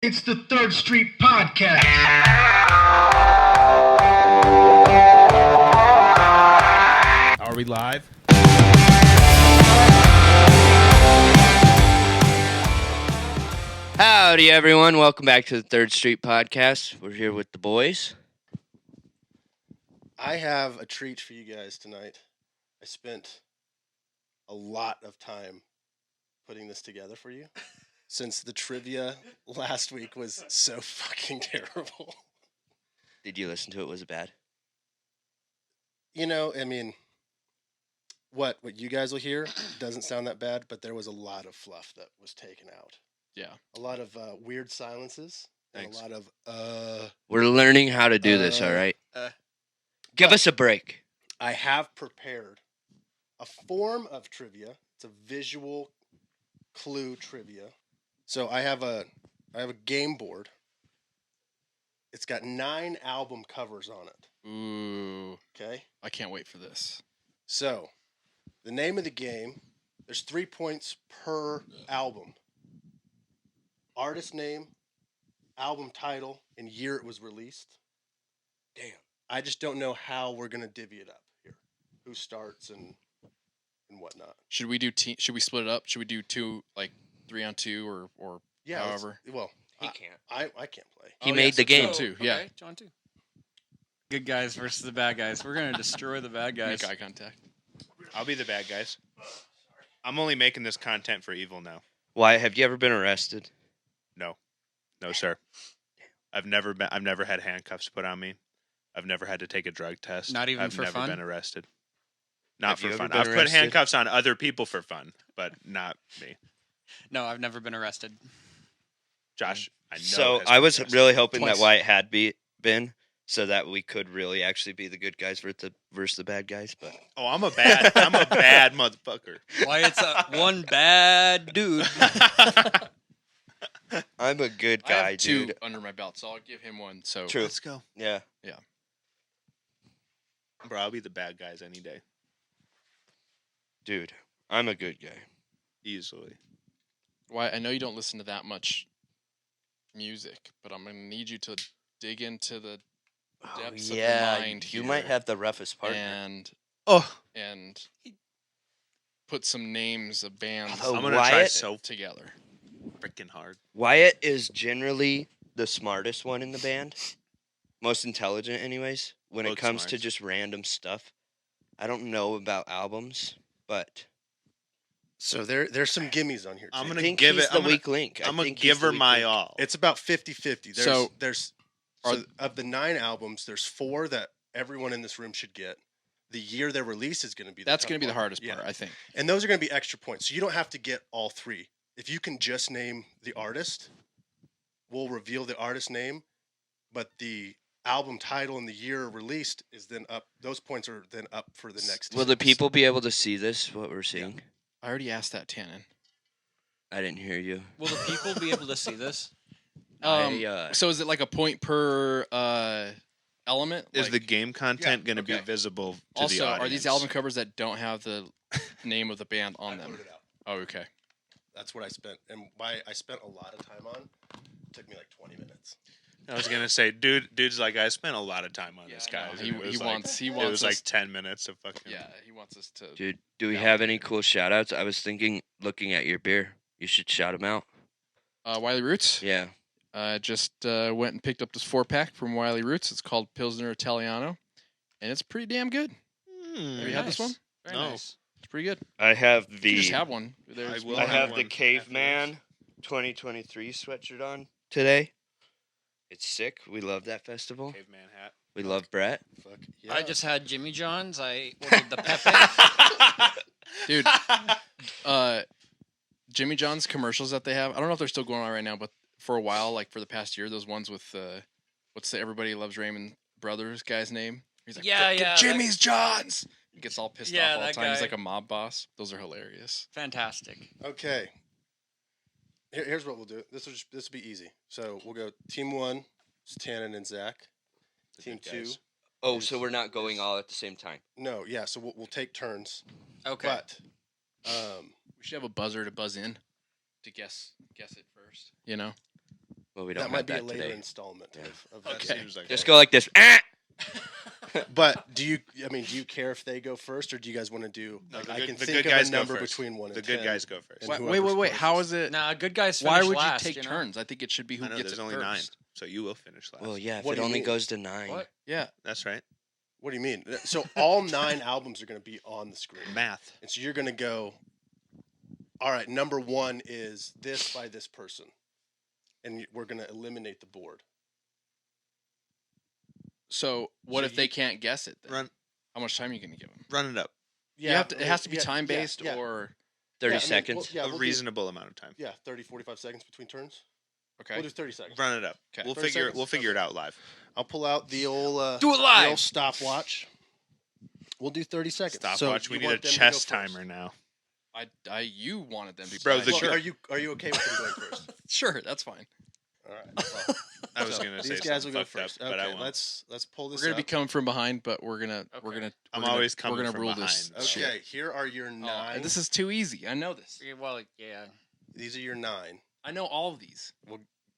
It's the Third Street Podcast. Are we live? Howdy, everyone. Welcome back to the Third Street Podcast. We're here with the boys. I have a treat for you guys tonight. I spent a lot of time putting this together for you since the trivia last week was so fucking terrible. Did you listen to it? Was it bad? You know, I mean, what you guys will hear doesn't sound that bad, but there was a lot of fluff that was taken out. Yeah. A lot of weird silences. Thanks. And a lot of, We're learning how to do this, all right? Give us a break. I have prepared a form of trivia. It's a visual clue trivia. So I have a game board. It's got 9 album covers on it. Ooh. Okay. I can't wait for this. So the name of the game, there's 3 points per album. Artist name, album title, and year it was released. Damn. I just don't know how we're gonna divvy it up here. Who starts and whatnot. Should we do should we split it up? Should we do 2, like 3 on 2 or Yeah. however? Well, He can't. I can't play. He made the game. John too. Yeah. John too. Good guys versus the bad guys. We're gonna destroy the bad guys. Make eye contact. I'll be the bad guys. I'm only making this content for evil now. Why? Have you ever been arrested? No, sir. I've never had handcuffs put on me. I've never had to take a drug test. Not even I've for never fun? been arrested. Not Have you for ever fun. been I've put arrested? handcuffs on other people for fun, but not me. No, I've never been arrested. Josh, I know. So has I been was arrested. really hoping Twice. that Wyatt had been, so that we could really actually be the good guys versus the bad guys. But Oh, I'm a bad motherfucker. Why it's one bad dude. I'm a good I guy, have 2 dude. under my belt, so I'll give him 1. So True. Let's go. Yeah, Bro, I'll be the bad guys any day. dude. I'm a good guy. Easily. why I know you don't listen to that much music, but I'm gonna need you to dig into the depths of your mind you here might have the roughest partner. and Oh, put some names of bands Oh, I'm gonna try Wyatt? so together. freaking hard. Wyatt is generally the smartest one in the band. Most intelligent, anyways, when it Both comes to smarts. just random stuff. I don't know about albums, but So there's some gimmies on here. I'm too. gonna I think give he's it. the I'm gonna, weak link. I'm gonna think he's give the her weak my link. all. It's about 50-50. There's Are- of the 9 albums, there's 4 that everyone in this room should get. The year their release is going to be. That's tough gonna be the one. hardest Yeah. part, I think. And those are going to be extra points. So you don't have to get all 3. If you can just name the artist, we'll reveal the artist name, but the album title and the year released is then up. Those points are then up for the next. Will the teams. people be able to see this, what we're seeing? I already asked that, Tannen. I didn't hear you. Will the people be able to see this? So is it like a point per element? Is Like, the game content going to be okay. visible to also the audience? are these album covers that don't have the name of the band on I them? put it out. Oh, okay. That's what I spent, and why I spent a lot of time on. It took me like 20 minutes. I was gonna say, dude's like, I spent a lot of time on this I know. guy. and He it was like, wants It was like us. 10 minutes of fucking. Yeah, he wants us to. Dude, do we Yeah. have any cool shout outs? I was thinking, looking at your beer, you should shout them out. Wiley Roots. Yeah. Just went and picked up this 4-pack from Wiley Roots. It's called Pilsner Italiano, and it's pretty damn good. Have you had this one? Very No. nice. It's pretty good. I have You the just have one. There's will I have have one the after Caveman 2023 sweatshirt on today. It's sick. We love that festival. Caveman hat. We love Brett. Fuck yeah. I just had Jimmy John's. I ordered the Pepe. Dude, Jimmy John's commercials that they have. I don't know if they're still going on right now, but for a while, like for the past year, those ones with what's the Everybody Loves Raymond Brothers guy's name? He's like, Yeah, "Fucking yeah, Jimmy's John's. He gets all pissed Yeah, off all the that time. He's guy. like a mob boss. Those are hilarious. Fantastic. Okay. Here's what we'll do. This will be easy. So we'll go team 1, it's Tannen and Zach. The Team good 2. guys. Oh, so we're not going all at the same time. No, yeah. So we'll take turns. Okay. But We should have a buzzer to buzz in to guess it first. You know? Well, we don't That have might be that a later today. installment Yeah. of That Okay. seems like Just a- go like this. But do you care if they go first, or do you guys want to do? No, Like, the I good- can the think good of guys a go number first. between 1 and The 10. good guys go first. and Wait, whoever's wait. How closest. is it? Nah, good guys finish Why would last, you take know? turns? I think it should be who I know gets there's it only first. 9, so you will finish last. Well, yeah, if What it do you only mean? goes to 9. What? Yeah. That's right. What do you mean? So all 9 albums are going to be on the screen, Math. and so you're going to go. All right, number 1 is this by this person, and we're going to eliminate the board. So what So if they you- can't guess it? Then? Run How much time are you going to give them? run it up. You have to. It has to be yeah, time yeah, based, yeah. or 30 Yeah, I mean, seconds. well, yeah, a we'll do- reasonable amount of time. Yeah, 30, 45 seconds between turns. okay. We'll do 30 seconds. Run it up. 'Kay. We'll 30 figure seconds? we'll figure it out live. I'll pull out the old Do it the live. old stopwatch. We'll do 30 seconds. Stopwatch. So We you need a want them to go chess first. timer now. You wanted them to. Bro, decide. the Well, sure. are you okay with them going first? Sure, that's fine. All right. Well, I was so gonna say these guys will something go fucked up, first. but I Okay, won't. let's pull this We're gonna up. be coming from behind, but we're gonna I'm always coming we're gonna from rule behind. this. Okay. shit. Okay, here are your Oh, 9. and this is too easy. I know this. Yeah, well, yeah. These are your 9. I know all of these.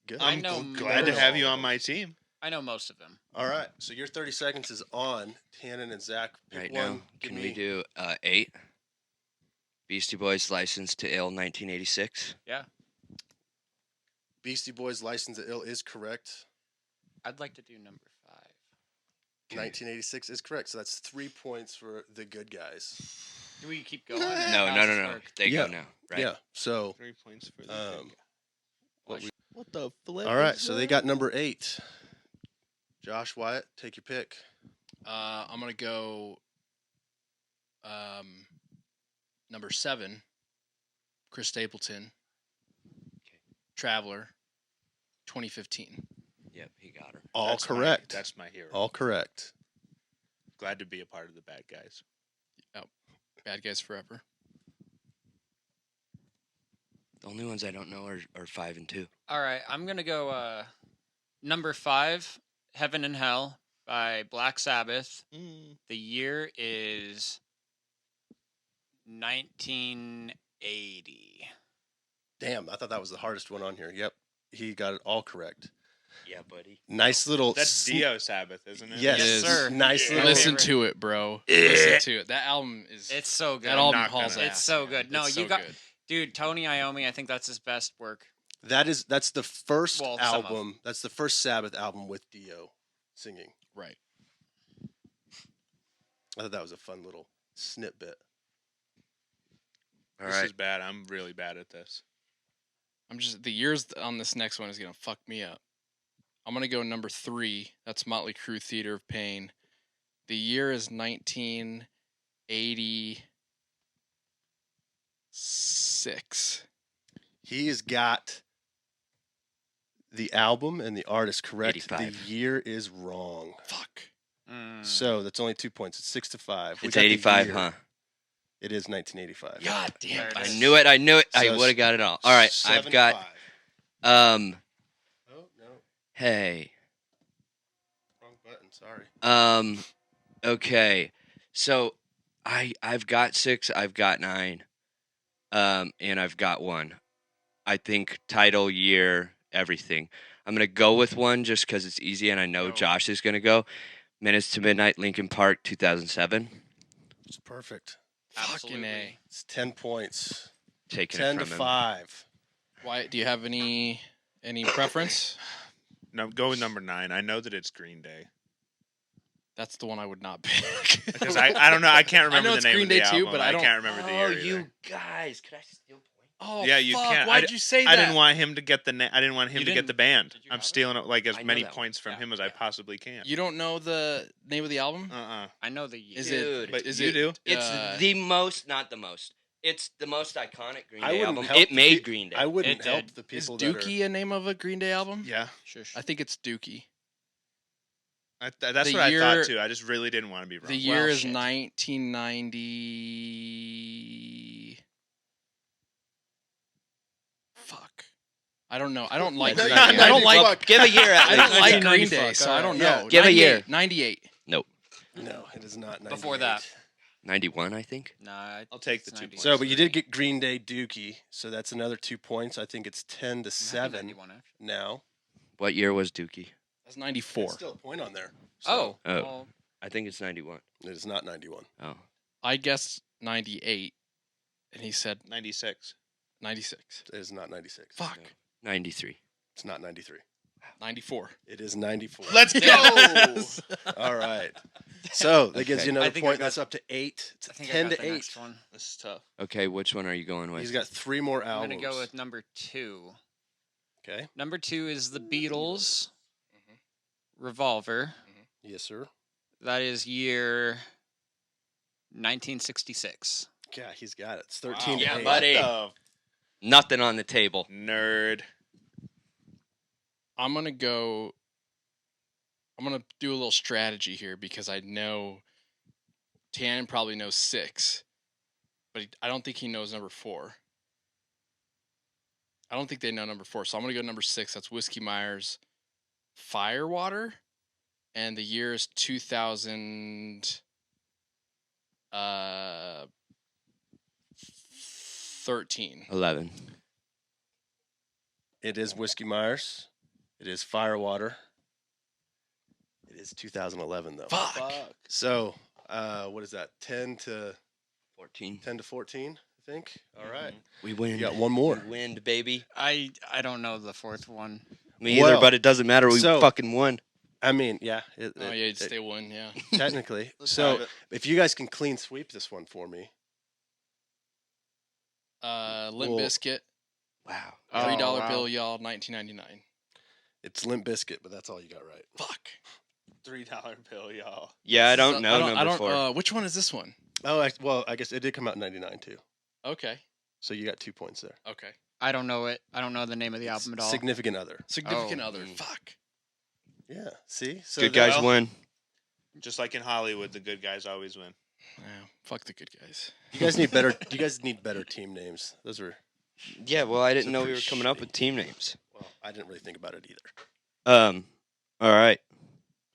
Good. I I'm know glad to most have of you them. on my team. I know most of them. All right. So your 30 seconds is on. Tannen and Zach, pick Right one. now, Give can me. we do 8? Beastie Boys License to Ill 1986. Yeah. Beastie Boys' License to Ill is correct. I'd like to do number 5. 1986 is correct. So that's 3 points for the good guys. Do we keep going? or No, how's no, this no, no. work? They Yeah. go now, right? Yeah. So, 3 points for the Um, what the flip? all right. So they got number 8. Josh Wyatt, take your pick. I'm gonna go. Number 7. Chris Stapleton. Okay. Traveler. 2015. Yep, he got her. All correct. That's my hero. All correct. Glad to be a part of the bad guys. Bad Guys Forever. The only ones I don't know are 5 and 2. All right, I'm going to go number 5, Heaven and Hell by Black Sabbath. The year is 1980. Damn, I thought that was the hardest one on here. Yep. He got it all correct. Yeah, buddy. Nice little. That's Dio Sabbath, isn't it? Yes, It is. sir. Nice Yeah. little. Listen to it, bro. Listen to it. That album is. It's so good. that album not hauls gonna- ass. It's so man. good. No, It's you so got- good. Dude, Tony Iommi, I think that's his best work. That's the first Well, some of album. That's the first Sabbath album with Dio singing. Right. I thought that was a fun little snippet. All This right. is bad. I'm really bad at this. The years on this next one is gonna fuck me up. I'm gonna go number 3. That's Motley Crue, Theater of Pain. The year is 1986. He's got the album and the artist correct. 85. The year is wrong. Fuck. So that's only 2 points. It's 6-5. We It's got the 85, year. huh? It is 1985. God damn. There it I is. knew it. I So would have got it all. All right, I've got 7-5. Oh no, hey. wrong button. Sorry. Okay. So I've got 6, I've got 9. And I've got 1. I think title, year, everything. I'm going to go with 1 just cuz it's easy and I know Go. Josh is going to go. Minutes to Midnight, Linkin Park, 2007. It's perfect. Fucking Absolutely. A. It's 10 points. Taking 10 it to from him. 5. Wyatt, do you have any preference? No, go with number 9. I know that it's Green Day. That's the one I would not pick. Because I don't know. I can't remember know the it's name Green of the Day too, album. but I don't- can't remember the year. Oh, either. you guys, could I steal points? Oh, Yeah, you fuck. can't. Why'd you say that? I didn't want him to get the. I didn't want him You to get didn't- the band. did you I'm have it? stealing like as I know many that one. points from Yeah, him as I yeah. possibly can. You don't know the name of the album? I know the year. Is Dude, it? but Is you it? do. It's the most, not the most. It's the most iconic Green I Day wouldn't album. help It the made pe- Green Day. I wouldn't It help did. the Is people that are. Dookie a name of a Green Day album? Yeah, Shush. I think it's Dookie. that's The what I year- thought too. I just really didn't want to be wrong. The year is shit. 1990. Fuck. I don't know. I don't like. No, Green not Day. I don't 90 like. fuck. Give a year at I don't least. like Green 1990 Day, fuck, so I don't yeah. know. Give a year. 98. No, it is not. 98. Before that. 91, I think. Nah, I'll take the it's 2 90. points. So, but you did get Green Day Dookie, so that's another 2 points. I think it's 10 to Might be 7 91, actually. now. What year was Dookie? That's 94. It's still a point on there. Oh. Oh. Well, I think it's 91. It is not 91. Oh. I guessed 98, and he said 96. 96. It is not 96. Fuck. 93. It's not 93. 94. It is 94. Let's go. Yes! All right. So that gives Okay. you another I think I point. got- That's up to 8. It's I think 10 I got to the 8. next one. This is tough. Okay, which one are you going with? He's got 3 more I'm albums. gonna go with number 2. Okay. Number 2 is the Beatles. Mhm. Revolver. Yes, sir. That is year 1966. Yeah, he's got it. It's 13 to Yeah, 8. buddy. What Nothing on the table. the nerd. I'm going to go. I'm going to do a little strategy here because I know Tannen probably knows 6, but I don't think he knows number 4. I don't think they know number 4, so I'm going to go number 6. That's Whiskey Myers Firewater, and the year is 2013. 11. It is Whiskey Myers. It is Firewater. It is 2011, though. Fuck. So, what is that? 10 to 14. 14, I think. All right. We win. You got one more. We win, baby. I don't know the 4th one. Me either, Well, but it doesn't matter. We so- fucking won. I mean, yeah. Oh, yeah, you'd stay 1, yeah. Technically. Let's So, have it. if you guys can clean sweep this one for me. Limp Well, Bizkit, Wow. $3 Oh, wow. bill, y'all, 1999. It's Limp Bizkit, but that's all you got right. Fuck. $3 bill, y'all. Yeah, I So, don't know number 4. Which one is this one? Oh, I guess it did come out in 99, too. Okay. So, you got 2 points there. Okay. I don't know it. I don't know the name of the album at all. Significant Other. Significant Oh. other. Fuck. Yeah. See? So Good that- guys win. Just like in Hollywood, the good guys always win. Yeah, fuck the good guys. You guys need better. You guys need better team names. Those were. Yeah, well, I didn't Those are know we were pretty coming up shitty. with team names. Well, I didn't really think about it either. All right.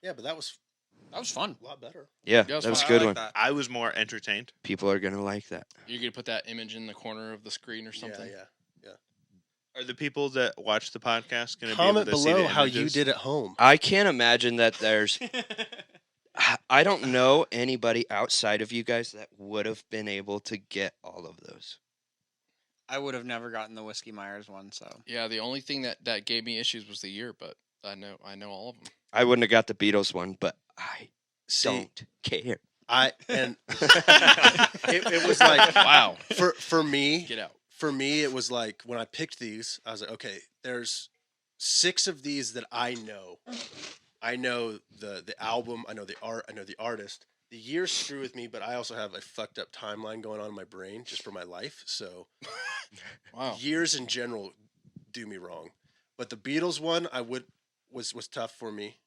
Yeah, but that was That was fun. a lot better. Yeah, Yeah, that was a I good like one. that. I was more entertained. People are going to like that. You're gonna put that image in the corner of the screen or something? Yeah, yeah. Are the people that watch the podcast going to be able Comment to see below the how you images? did at home. I can't imagine that there's. I don't know anybody outside of you guys that would have been able to get all of those. I would have never gotten the Whiskey Myers one, so. Yeah, the only thing that gave me issues was the year, but I know all of them. I wouldn't have got the Beatles one, but I See, don't care. and it was like Wow. for me. Get out. For me, it was like when I picked these, I was like, okay, there's 6 of these that I know. I know the album, I know the art, I know the artist. The years screw with me, but I also have a fucked up timeline going on in my brain just for my life. So Wow. years in general do me wrong. But the Beatles one, was tough for me.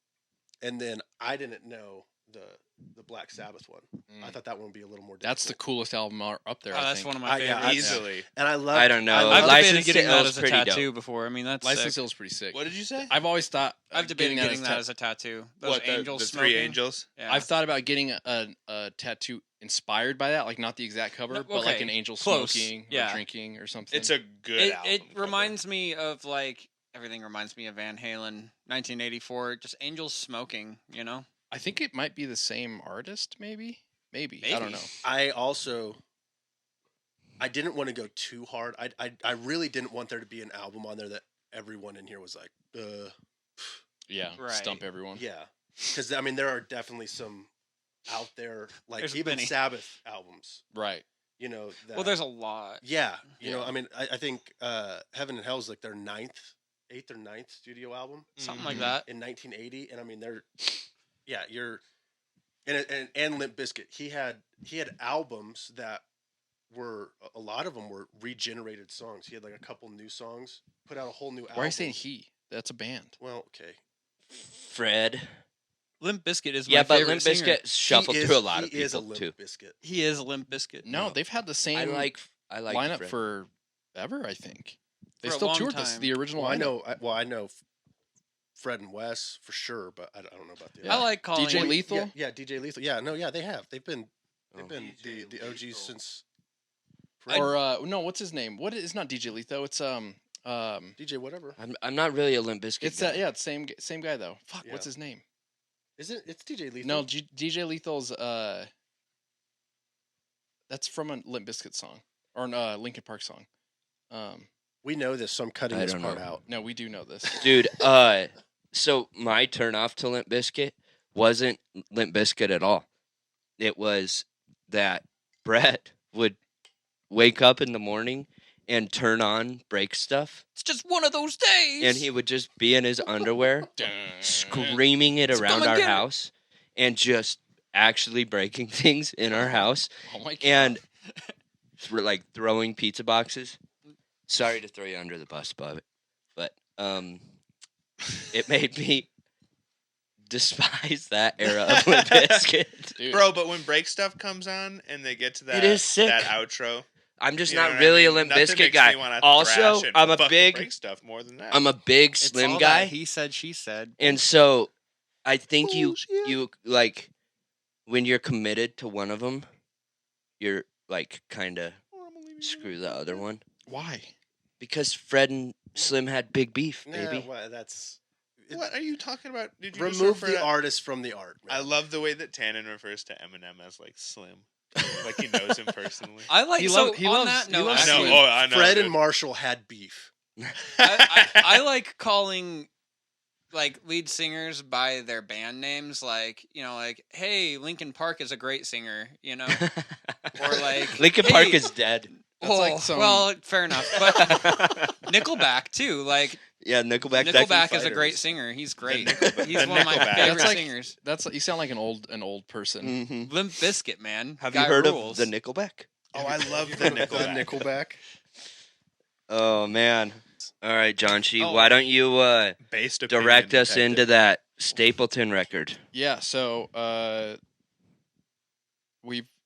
And then I didn't know the Black Sabbath one. I thought that one would be a little more difficult. That's the coolest album up there. Oh, I that's think. one of my yeah, favorites. Easily. and I love I don't know. I've License debated to getting that Ill's as a pretty tattoo dope. before. I mean, that's License sick. Hill is pretty sick. What did you say? I've always thought I've debated getting a that as a tattoo. Those What, angels the smoking. 3 angels? Yeah. I've thought about getting a tattoo inspired by that, like not the exact cover, No, but like okay, an angel close, smoking yeah. or drinking or something. It's a good it album. it cover. reminds me of like everything reminds me of Van Halen, 1984. Just angels smoking, you know. I think it might be the same artist, maybe. I don't know. I didn't want to go too hard. I really didn't want there to be an album on there that everyone in here was like, Yeah, Right. stump everyone. yeah. Because I mean, there are definitely some out there, like There's even many. Sabbath albums. Right. You know. That, Well, there's a lot. yeah. You know, Yeah. I mean, I think Heaven and Hell is like their 8th or 9th studio album Something like Mhm. that. in 1980, and I mean, you're, and Limp Bizkit. He had albums that were a lot of them were regenerated songs. He had like a couple new songs, put out a whole new album. Why are you saying he? That's a band. Well, okay. Fred. Limp Bizkit is Yeah, my but favorite Limp singer. Bizkit shuffled through a lot of He is a people Limp too. Bizkit. He is Limp Bizkit. No, they've had the same I like lineup Fred. for ever, I think. They For a still long toured this, time. the original Well, I lineup. know. I know Fred and Wes for sure, but I don't know about the. Yeah. I like calling DJ it- Lethal? Yeah, DJ Lethal. Yeah, no, yeah, they have. They've been Oh. the OGs since. Or no, what's his name? What is not DJ Lethal? It's DJ whatever. I'm not really a Limp Bizkit It's guy. yeah, same guy though. Fuck, what's Yeah. his name? Is it? It's DJ Lethal. No, DJ Lethal's that's from a Limp Bizkit song or a Linkin Park song. We know this, so I'm cutting I this don't part know. out. No, we do know this. Dude, so my turn off to Limp Bizkit wasn't Limp Bizkit at all. It was that Brett would wake up in the morning and turn on Break Stuff, It's just one of those days. and he would just be in his underwear screaming it around come our again. house and just actually breaking things in our house Oh my god. and like throwing pizza boxes. Sorry to throw you under the bus, but it made me despise that era of Limp Bizkit. Dude, Bro, but when Break Stuff comes on and they get to that, is sick. that outro, I'm just you know not what really I a mean? Limp Nothing Bizkit makes guy. me wanna Also, thrash and I'm a fucking big Break Stuff more than that. I'm a big It's Slim all guy, that he said, she said. and so I think you like when you're committed to one of them, you're like kind of screw the other one why? because Fred and Slim had big beef, Nah, baby. well, that's What are you talking about? Did you just remove refer the to- artist from the art. Man. I love the way that Tannen refers to Eminem as like Slim, like he knows him personally. I like He so loves- he on loves- that he note, loves I know. Slim. actually, Oh, I know. Fred dude. and Marshall had beef. I like calling like lead singers by their band names, like like hey, Linkin Park is a great singer, or like Linkin Park hey, is dead. That's like some- well, fair enough, but Nickelback too, like Yeah, Nickelback. Nickelback is a Fighters. great singer. He's great. Nickelback- He's the one of my Nickelback. favorite That's like- singers. That's you sound like an old person. Mhm. Limp Bizkit, man. Have Guy you heard rules. of the Nickelback? Oh, I love You the heard of Nickelback. Nickelback. Oh man! All right, John Chi, Oh. why don't you Based direct opinion us detective. into that Stapleton record? Yeah, so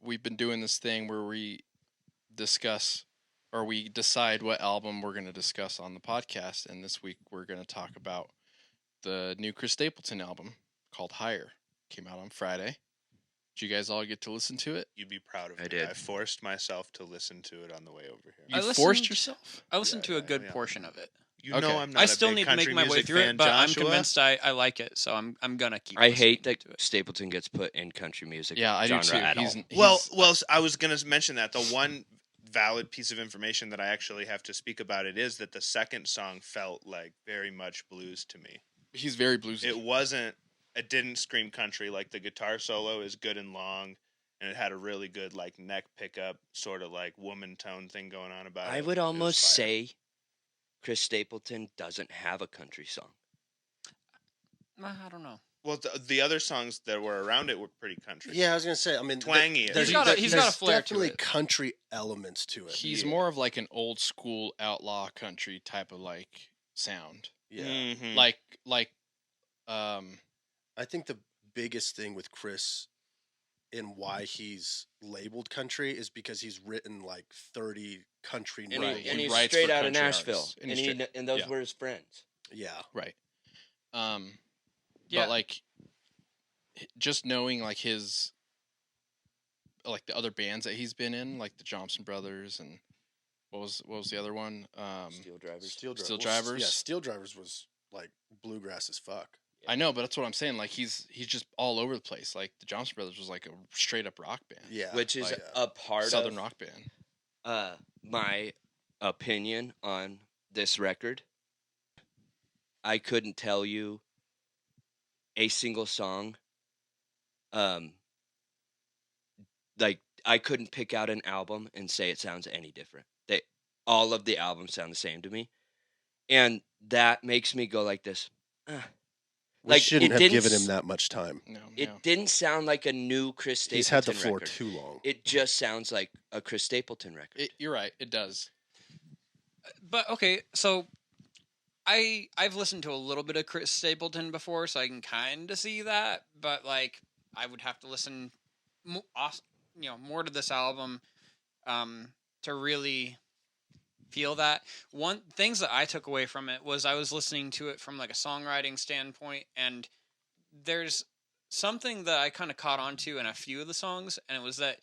we've been doing this thing where we discuss or we decide what album we're going to discuss on the podcast, and this week we're going to talk about the new Chris Stapleton album called Higher. Came out on Friday. Did you guys all get to listen to it? You'd be proud of I me. did. I forced myself to listen to it on the way over here. You I forced listened- yourself? I listened to a good yeah. portion of it. You Okay. know I'm not I a still big need to make country my way music through fan, it, but I'm Joshua. convinced I like it, so I'm gonna keep. I listening hate that to it. Stapleton gets put in country music. Yeah, I do genre too. At all. He's- Well, I was going to mention that the one valid piece of information that I actually have to speak about it is that the second song felt like very much blues to me. he's very bluesy. It didn't scream country. Like the guitar solo is good and long, and it had a really good like neck pickup, sort of like woman tone thing going on about it. I It would was almost fire. say Chris Stapleton doesn't have a country song. I don't know. Well, the other songs that were around it were pretty country. Yeah, I was gonna say. I mean, Twangy. There's, He's got a there's flair to definitely it. country elements to it. He's Yeah. more of like an old school outlaw country type of like sound. Yeah, Mhm. Like I think the biggest thing with Chris and why he's labeled country is because he's written like 30 country And, Right, he, and he he's writes straight for out of country Nashville, artists. And and, he's straight- and those yeah. were his friends. Yeah, right. Yeah. But like just knowing like his like the other bands that he's been in, like the Johnson Brothers and what was the other one? Steel Drivers. Steel Well, Drivers? Yeah, Steel Drivers was like bluegrass as fuck. I know, but that's what I'm saying. Like he's just all over the place. Like the Johnson Brothers was like a straight up rock band. Yeah, Which is like, a part Southern of rock band. my opinion on this record. I couldn't tell you a single song. Like I couldn't pick out an album and say it sounds any different. All of the albums sound the same to me, and that makes me go like this. we like, shouldn't it have didn't given s- him that much time. No, It no. didn't sound like a new Chris Stapleton He's had the floor record. too long. It just sounds like a Chris Stapleton record. You're right. It does. But okay, so I've listened to a little bit of Chris Stapleton before, so I can kind of see that. But like, I would have to listen, more to this album, to really feel that. One things that I took away from it was I was listening to it from like a songwriting standpoint, and there's something that I kind of caught on to in a few of the songs, and it was that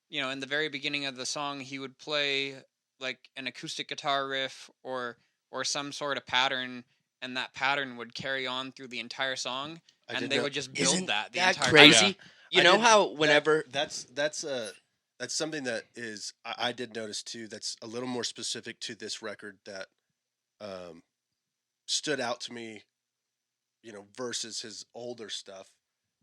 in the very beginning of the song he would play like an acoustic guitar riff or or some sort of pattern, and that pattern would carry on through the entire song, I and did they know- would just build Isn't that the that entire crazy? time. You I know did- how that- whenever that's something that is I did notice too. That's a little more specific to this record that stood out to me. Versus his older stuff,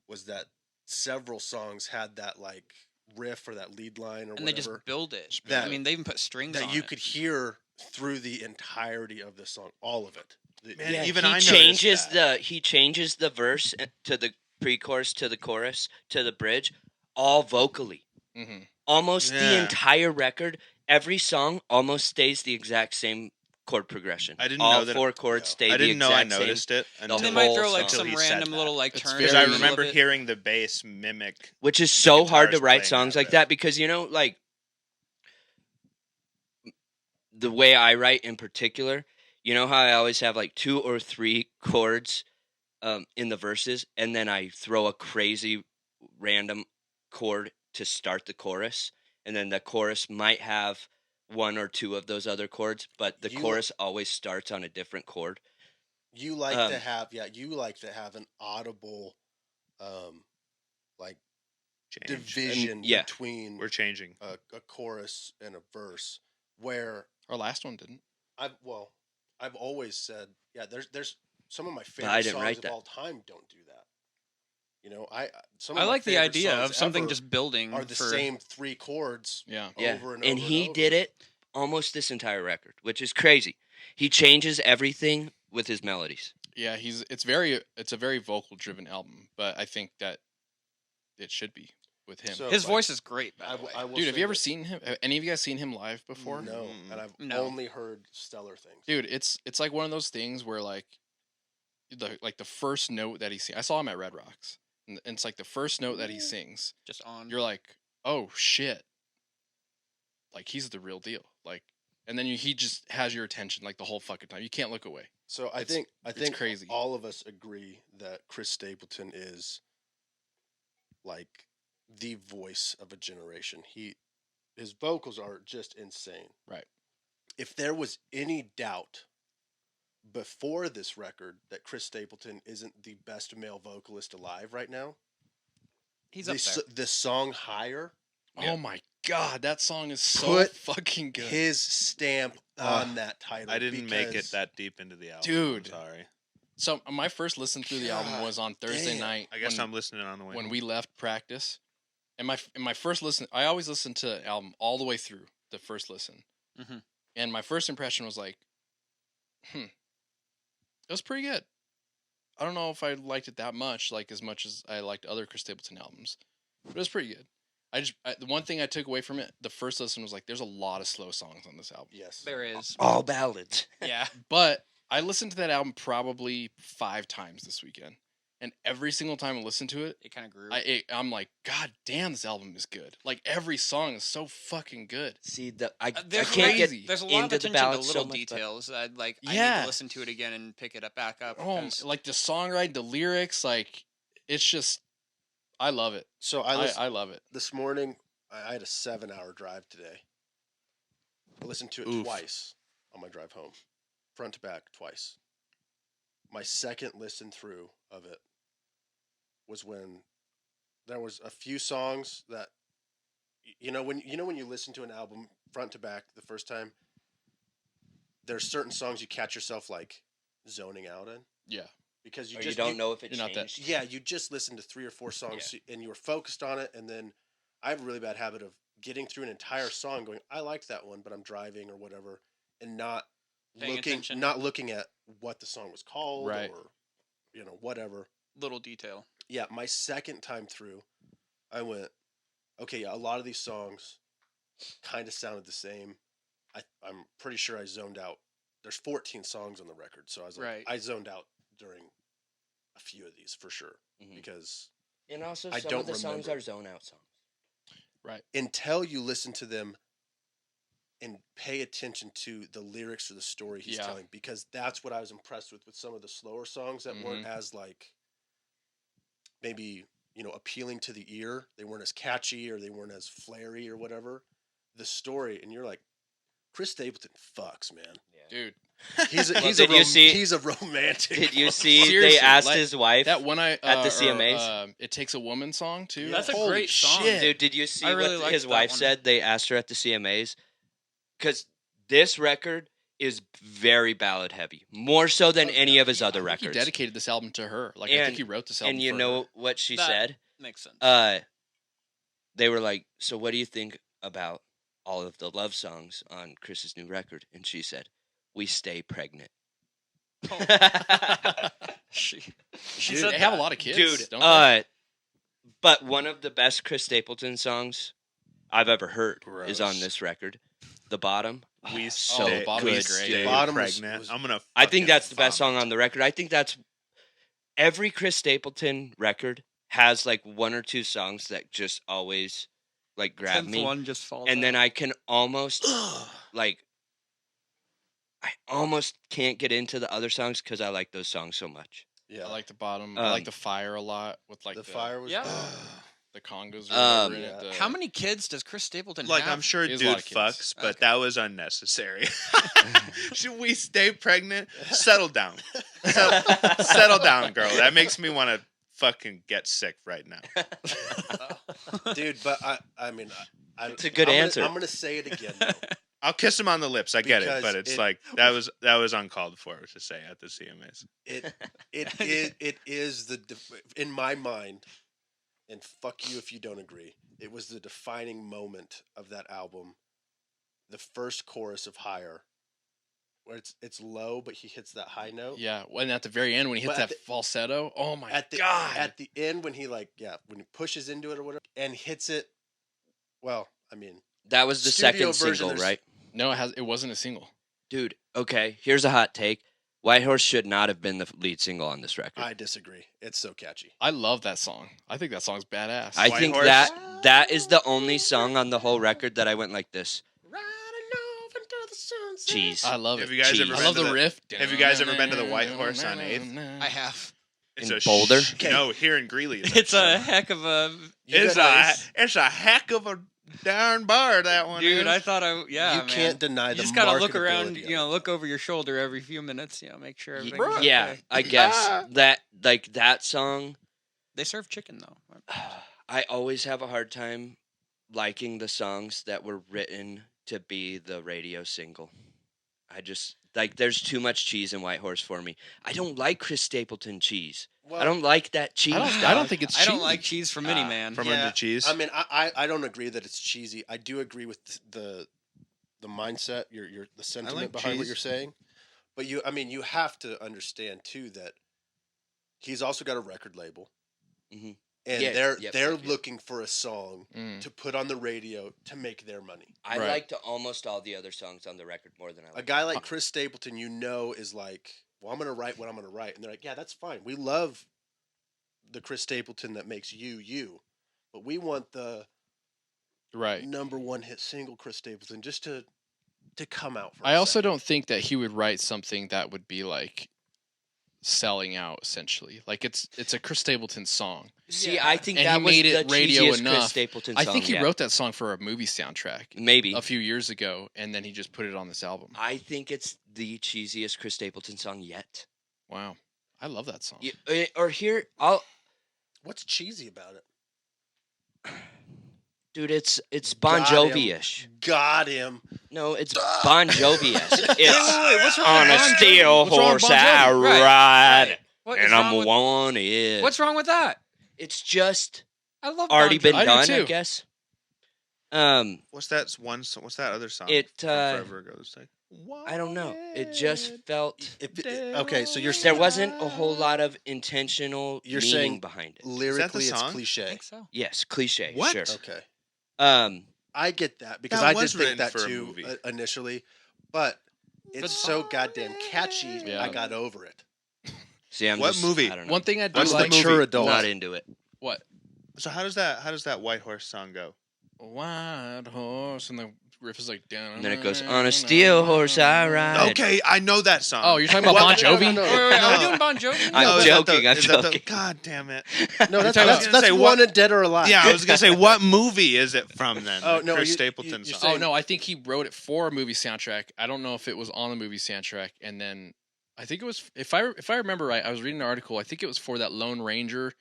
was that several songs had that like riff or that lead line or And they whatever just build it. That- I mean, they even put strings on that you it. could hear through the entirety of the song, all of it. Man, yeah, even he I noticed changes that. he changes the verse to the pre-chorus to the chorus to the bridge, all vocally. Mm-hmm. Almost the Yeah. entire record, every song almost stays the exact same chord progression. I didn't all know that- 4 chords Yeah. stay I the didn't know I exact same. noticed it and until they might whole throw like until some he said random that. little like It's turn. very- because in I the middle of remember it. hearing the bass mimic. Which is so hard to guitars write playing songs that like riff. that because like the way I write in particular, how I always have like 2 or 3 chords in the verses, and then I throw a crazy random chord to start the chorus, and then the chorus might have 1 or 2 of those other chords, but the You- chorus always starts on a different chord. You like Um, to have an audible, like Change. division yeah. between We're changing. a chorus and a verse. Where Our last one didn't. I've always said, there's some of my I favorite didn't songs write of that. all time don't do that. Some of I my like the favorite idea songs of something ever just building are the for same 3 chords Yeah. Yeah, over and and over. he and over. did it almost this entire record, which is crazy. He changes everything with his melodies. Yeah, it's a very vocal driven album, but I think that it should be with him. So- his like, voice is great. By the way. I will Dude, have say you ever this. seen him? Have any of you guys seen him live before? No, Mm. and I've No. only heard stellar things. Dude, it's like one of those things where like the first note that he sings. I saw him at Red Rocks, and it's like the first note that he sings. Just on. You're like, oh shit, like he's the real deal. Like, and then he just has your attention like the whole fucking time. You can't look away. So I It's- think crazy. all of us agree that Chris Stapleton is like the voice of a generation. His vocals are just insane. Right. If there was any doubt before this record that Chris Stapleton isn't the best male vocalist alive right now, He's up there. the song Higher Yeah. Oh my god, that song is so Put fucking good. his stamp on that title. I didn't make it because that deep into the album. Dude. I'm sorry. So my first listen through the album God was on Thursday damn. night. I guess when, I'm listening on the way. when home. we left practice. And my first listen, I always listen to an album all the way through the first listen. Mhm. And my first impression was like, it was pretty good. I don't know if I liked it that much, like as much as I liked other Chris Stapleton albums, but it was pretty good. The one thing I took away from it, the first listen was like, there's a lot of slow songs on this album. Yes. There is. All ballads. Yeah. But I listened to that album probably 5 times this weekend, and every single time I listened to it, It kind of grew. I'm like, God damn, this album is good. Like every song is so fucking good. See, I There's can't crazy. get There's a lot of into the attention to ballads little so much, but- details. I need Yeah. to listen to it again and pick it up back up. Oh, because- like the songwriting, the lyrics, like it's just, I love it. So I love it. this morning, I had a 7-hour drive today. I listened to it Oof. twice on my drive home, front to back, twice. My second listen through of it was when there was a few songs that when you listen to an album front to back the first time, there's certain songs you catch yourself like zoning out in Yeah. because Or you don't know if it you're not that- changed. Yeah, you just listened to 3 or 4 songs and you were focused on it, and then I have a really bad habit of getting through an entire song going, I liked that one, but I'm driving or whatever, and not Paying attention. looking at what the song was called Right. or whatever. little detail. Yeah, my second time through, I went, okay, yeah, a lot of these songs kind of sounded the same. I'm pretty sure I zoned out. There's 14 songs on the record, so I was like, Right. I zoned out during a few of these for sure Mhm. because And also, I some don't of the songs remember. are zone out songs. until you listen to them and pay attention to the lyrics or the story he's Yeah. telling, because that's what I was impressed with some of the slower songs that weren't as like maybe appealing to the ear. They weren't as catchy or they weren't as flary or whatever. The story, and you're like, Chris Stapleton fucks, man. Yeah. Dude, He's Did you see- he's a romantic. Did you see Seriously, they asked like, his wife? That one at the CMAs? It Takes a Woman song too. That's a Holy great song. shit. Dude, did you see I really what liked his that wife one. said? They asked her at the CMAs. Because this record is very ballad heavy, more so than any of his other I think records. He dedicated this album to her. Like I And- think he wrote this album. And you for know her. what she That- said? Makes sense. They were like, "So what do you think about all of the love songs on Chris's new record?" And she said, "We stay pregnant." she Dude, said They have a that. lot of kids, Dude, don't they? but one of the best Chris Stapleton songs I've ever heard is on Gross. this record. The Bottom. We so stay, The Bottom we is great. stay The Bottom was- pregnant. was- I'm gonna. I think fucking that's the best song vomit. on the record. I think that's every Chris Stapleton record has like one or two songs that just always like grab Tenth me. one just falls. And then out. I can almost like I almost can't get into the other songs because I like those songs so much. Yeah, I like the Bottom. I like the Fire a lot with like the fire was. Yeah. the congas. Or Um, whatever in it, the- How many kids does Chris Stapleton Like have? I'm sure He has a dude lot of kids. fucks, but Okay. that was unnecessary. Should we stay pregnant? Settle down. Settle down, girl. That makes me want to fucking get sick right now. Dude, but I mean, It's a good I'm answer. I'm gonna say it again. Though. I'll kiss him on the lips. I get it, Because but it's it- like that was uncalled for to say at the CMAs. It is the in my mind, and fuck you if you don't agree. It was the defining moment of that album, the first chorus of Higher, where it's low but he hits that high note. Yeah, and at the very end when he hits But at that falsetto, oh my At the god! at the end when he when he pushes into it or whatever and hits it, well, I mean, That was the Studio second version, single, there's- right? No, it wasn't a single. Dude, okay, here's a hot take. White Horse should not have been the lead single on this record. I disagree. It's so catchy. I love that song. I think that song's badass. I White think Horse? that is the only song on the whole record that I went like this. Cheese. I love Have it. you guys Cheese. ever I been love to the riff. Have you guys ever been to the White Horse on 8th? I have. It's In a Boulder? No, here in Greeley. It's a heck of a It's a heck of a darn bar that one. dude. is. I thought you man. can't deny You the just gotta look around, marketability of you know, it. look over your shoulder every few minutes, you know, make sure everything's Yeah, okay. I guess that like that song. They serve chicken though. I always have a hard time liking the songs that were written to be the radio single. I just like there's too much cheese in White Horse for me. I don't like Chris Stapleton cheese. Well, I don't like that cheese. I don't think it's. I don't cheesy. like cheese from any man. from Yeah, Under Cheese. I mean, I don't agree that it's cheesy. I do agree with the mindset, your the sentiment like behind what cheese. you're saying. But you have to understand too that he's also got a record label, Mhm. and Yeah, they're yep, they're yep, yep. looking for a song Mm. to put on the radio to make their money. I Right. liked almost all the other songs on the record more than I like. A guy like Chris Stapleton, is like, well, I'm going to write what I'm going to write, and they're like, yeah, that's fine. We love the Chris Stapleton that makes you, but we want the Right. number one hit single Chris Stapleton just to come out. For I a also second. don't think that he would write something that would be like selling out. Essentially, like it's a Chris Stapleton song. See, I think And that he was made the it radio cheesiest Chris enough. Stapleton I song think he yet. wrote that song for a movie soundtrack Maybe. a few years ago, and then he just put it on this album. I think it's the cheesiest Chris Stapleton song yet. Wow, I love that song. Or here, I'll What's cheesy about it? dude, it's Bon Got him. Jovi-ish. Got him. No, it's Bon Jovi-ish. It's wait, what's wrong on with a Bon Jovi? steel What's wrong with horse Bon Jovi? I Right, ride, right. What is and wrong I'm with- wanted. What's wrong with that? It's just I love already Bon been Jovi. I do done, I too. guess. What's that one? What's that other song? It, from forever ago. It's like, I don't know. It just felt Okay, so you're there wasn't a whole lot of intentional You're meaning saying behind it. lyrically it's song? I cliche. think so. Yes, cliche. What? Sure. Okay. I get that because That I was did think written that for a too movie. initially, but it's so goddamn catchy. Yeah. I got over it. See, I'm What just, movie? I don't know. One thing I do What's the like. movie? Mature adult. Not into it. What? So how does that White Horse song go? White horse and the riff is like down. And then it goes, on a steel horse I ride. Okay, I know that song. Oh, you're talking about Bon Jovi? No. Wait, are we doing Bon Jovi? I'm is that joking, I'm is that joking. God damn it. No, that's I was gonna say, one in Dead or Alive. Yeah, I was gonna say, what movie is it from then? Oh, The no, Chris you- Stapleton you're song. saying- Oh no, I think he wrote it for a movie soundtrack. I don't know if it was on the movie soundtrack, and then I think it was. If I remember right, I was reading an article. I think it was for that Lone Ranger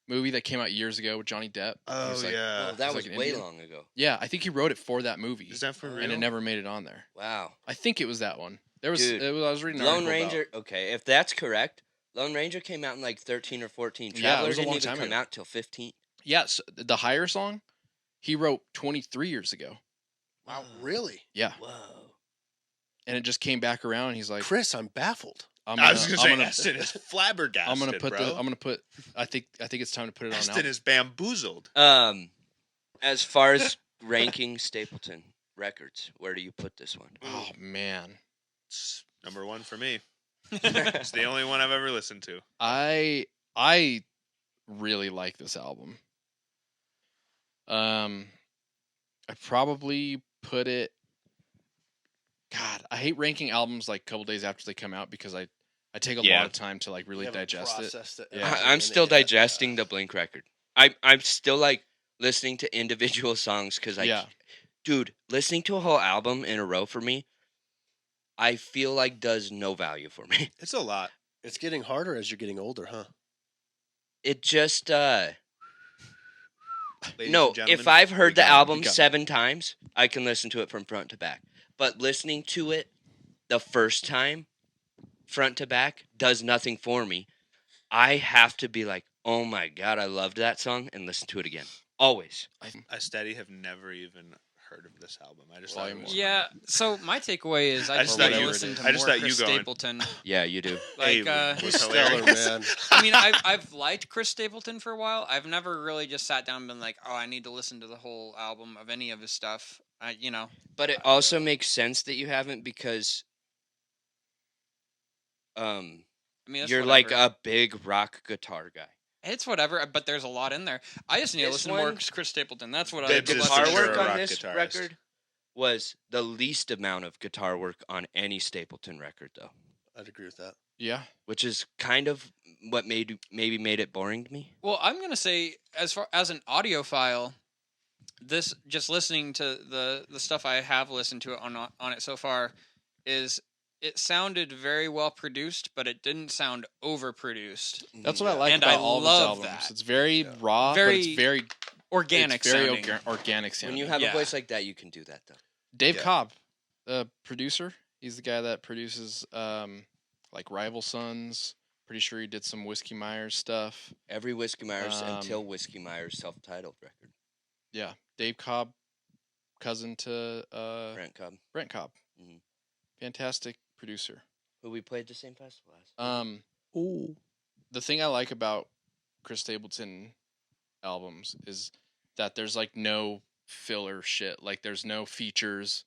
movie that came out years ago with Johnny Depp. He Oh was like- yeah. Oh, that It's was like an way Indian. long ago. Yeah, I think he wrote it for that movie, Is that for real? and it never made it on there. Wow. I think it was that one. There was. Dude, I was reading an Lone article Ranger, okay, if that's correct, Lone Ranger came out in like 13 or 14. Yeah, it Traveler was a didn't long even time come ago. out till 15. Yeah, so the Higher song, he wrote 23 years ago. Wow, really? Yeah, Whoa. and it just came back around. And he's like, Chris, I'm baffled. I was gonna say, Eston is flabbergasted. I'm gonna put bro. the. I'm gonna put. I think it's time to put it on. Eston Album. is bamboozled. As far as ranking Stapleton records, where do you put this one? Oh man, It's number one for me. It's the only one I've ever listened to. I really like this album. I probably put it. God, I hate ranking albums like a couple days after they come out because I take a Yeah. lot of time to like really You haven't digest it. processed it. Yeah. I'm still digesting the Blink record. I'm still like listening to individual songs because Yeah. dude, listening to a whole album in a row for me, I feel like does no value for me. It's a lot. It's getting harder as you're getting older, huh? It just Ladies no. and gentlemen, If I've we heard the got it. album We got it. 7 times, I can listen to it from front to back. But listening to it the first time, front to back, does nothing for me. I have to be like, oh my god, I loved that song, and listen to it again. Always. I steady have never even heard of this album. I just Volume thought it was one. Yeah. So my takeaway is I I just just need thought to you- listen to I just more thought you Chris going- Stapleton. Yeah, you do. Like, was Stellar, hilarious. man. I mean, I've liked Chris Stapleton for a while. I've never really just sat down and been like, oh, I need to listen to the whole album of any of his stuff. But it also makes sense that you haven't because I mean, it's you're like whatever. a big rock guitar guy. It's whatever, but there's a lot in there. I just need to This listen to more one- Chris Stapleton. That's what The I The Just guitar for work a on rock this guitarist. record was the least amount of guitar work on any Stapleton record, though, I'd agree with that. Yeah, which is kind of what maybe made it boring to me. Well, I'm gonna say, as far as an audiophile, this just listening to the stuff I have listened to it on it so far is it sounded very well produced, but it didn't sound overproduced. that's what I like And about I all of his love albums. that. It's very Yeah. raw, but Very it's very Organic it's very sounding. organic sounding. When you have Yeah. a voice like that, you can do that, though. Dave Yeah. Cobb, the producer, he's the guy that produces like Rival Sons. Pretty sure he did some Whiskey Myers stuff. Every Whiskey Myers Um, until Whiskey Myers self-titled record. Yeah, Dave Cobb, cousin to Brent Cobb, Cobb. Mhm. Fantastic producer. who we played the same festival as. The thing I like about Chris Stapleton albums is that there's like no filler shit. Like there's no features.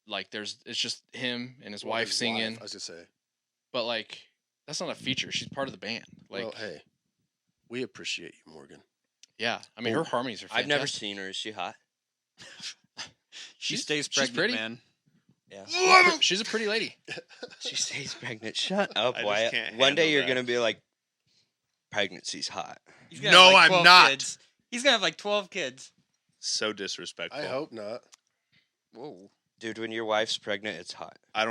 Like it's just him and his Well, wife his singing. I was gonna say. But like that's not a feature. She's part of the band. Like Well, hey, we appreciate you, Morgan. yeah, I mean her harmonies are fantastic. I've never seen her. Is she hot? She She's- stays she's pregnant, pretty. man. Yeah. She's a pretty lady. She stays pregnant. Shut up, I just Wyatt. can't One day handle you're that. gonna be like, pregnancy's hot. He's gonna No, have like I'm 12 not. Kids. He's gonna have like 12 kids. So disrespectful. I hope not. Whoa. Dude, when your wife's pregnant, it's hot. I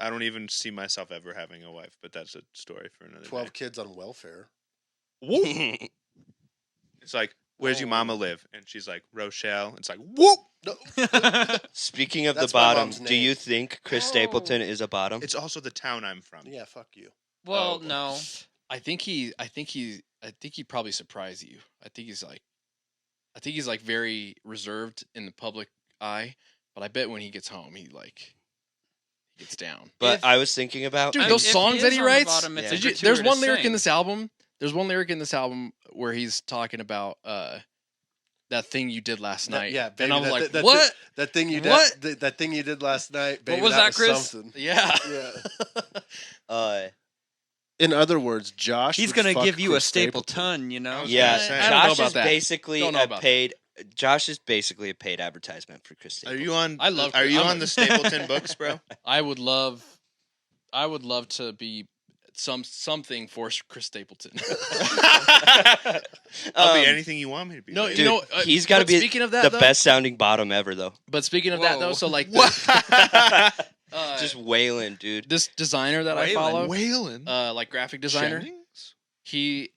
don't even see myself ever having a wife, but that's a story for another 12 day. kids on welfare. Whoop. It's like, where's your Whoa. mama live? And she's like, Rochelle. It's like, whoop. No, Speaking of That's the my bottom, mom's do you name. think Chris Oh. Stapleton is a bottom? It's also the town I'm from. yeah, fuck you. well, Oh. no. I think he probably surprised you. I think he's like very reserved in the public eye, but I bet when he gets home, he gets down. But If- I was thinking about. Dude, I- those if songs he that is he on the writes. bottom, it's a There's one gratuitous lyric in thing. this album. There's one lyric in this album where he's talking about that thing you did last night. yeah, and baby, I was that- like, that- what? That thing you What? did. That thing you did last night, baby. was that, Chris? Something. Yeah. Yeah. In other words, Josh. He's would gonna fuck give you a Chris Stapleton, you know? I was Yeah, gonna say. I don't know Josh about is that. basically Don't know a about paid Josh is basically a paid advertisement for Chris Are Stapleton. you on? I love- Are you I'm on a- the Stapleton books, bro? I would love to be something for Chris Stapleton. I'll be anything you want me to be. No, baby. you know, he's got to but be speaking of that, the though, best sounding bottom ever, though. But speaking of that, though, Whoa. so like Just wailing, dude. this designer that I Waylon. follow, Waylon. like graphic designer, Jennings? he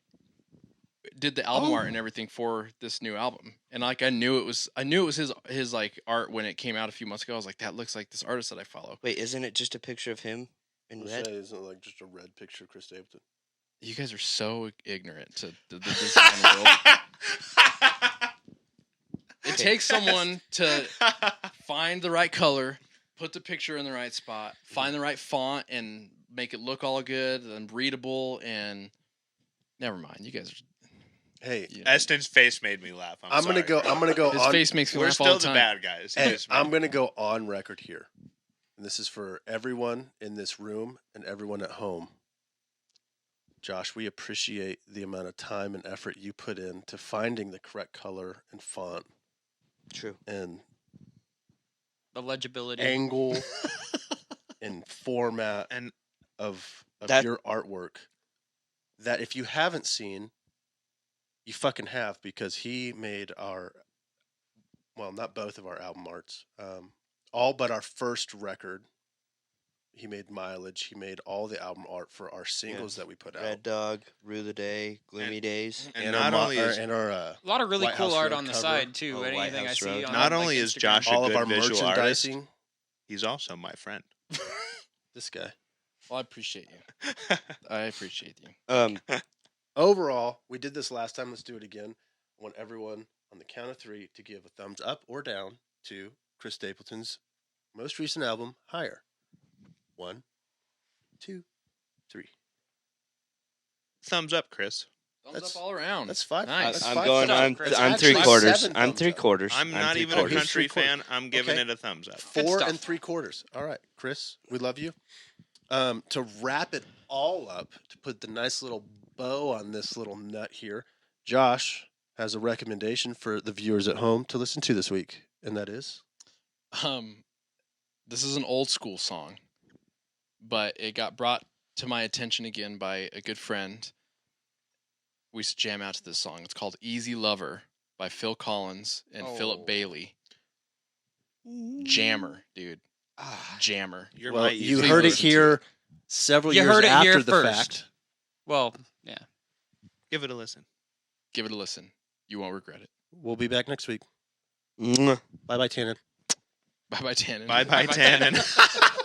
did the album art and everything for this new album. And like I knew it was his like art when it came out a few months ago. I was like, that looks like this artist that I follow. Wait, isn't it just a picture of him in Let's red? say, isn't it like just a red picture of Chris Stapleton? You guys are so ignorant to the design world. It takes someone to find the right color, put the picture in the right spot, find the right font, and make it look all good and readable. And never mind, you guys are. Hey, You know, Eston's face made me laugh. I'm I'm gonna sorry. go. I'm gonna go his on. face makes me We're laugh all still the the time. bad guys. He Hey, just made- I'm gonna go on record here, and this is for everyone in this room and everyone at home. Josh, we appreciate the amount of time and effort you put in to finding the correct color and font True. and The legibility. angle and format And- of That- your artwork. That if you haven't seen, you fucking have, because he made not both of our album arts, all but our first record. He made Mileage. He made all the album art for our singles that we put out. Red Dog, Rue of the Day, Gloomy Days. and our not mo- only is A lot of really White cool House art Road on the cover. side too. Oh, Anything White I House see Road. on Not like, only is Instagram. Josh a all of good our visual artist, merchandising. he's also my friend. This guy. Well, I appreciate you. I appreciate you. Overall, we did this last time. Let's do it again. I want everyone on the count of 3 to give a thumbs up or down to Chris Stapleton's most recent album, Higher. 1, 2, 3. Thumbs up, Chris. Thumbs That's- up all around. That's 5. Nice. That's I'm 5 going. thumbs. Chris. I'm That's three actually quarters. 7 I'm thumbs three up. quarters. I'm not even a quarters. country 3/4. fan. I'm giving Okay. it a thumbs up. 4 stuff. and 3/4. All right, Chris, we love you. To wrap it all up, to put the nice little bow on this little nut here, Josh has a recommendation for the viewers at home to listen to this week, and that is This is an old school song, but it got brought to my attention again by a good friend. We used to jam out to this song. It's called "Easy Lover" by Phil Collins and Oh. Phillip Bailey. Jammer, dude. Jammer. You're well, my you Please heard it listen to here several You years heard it after here the first. fact. Well, yeah. Give it a listen. Give it a listen. You won't regret it. We'll be back next week. Mwah. Bye bye, Tannen. Bye bye, Tannen. Bye bye, Bye-bye, Tannen.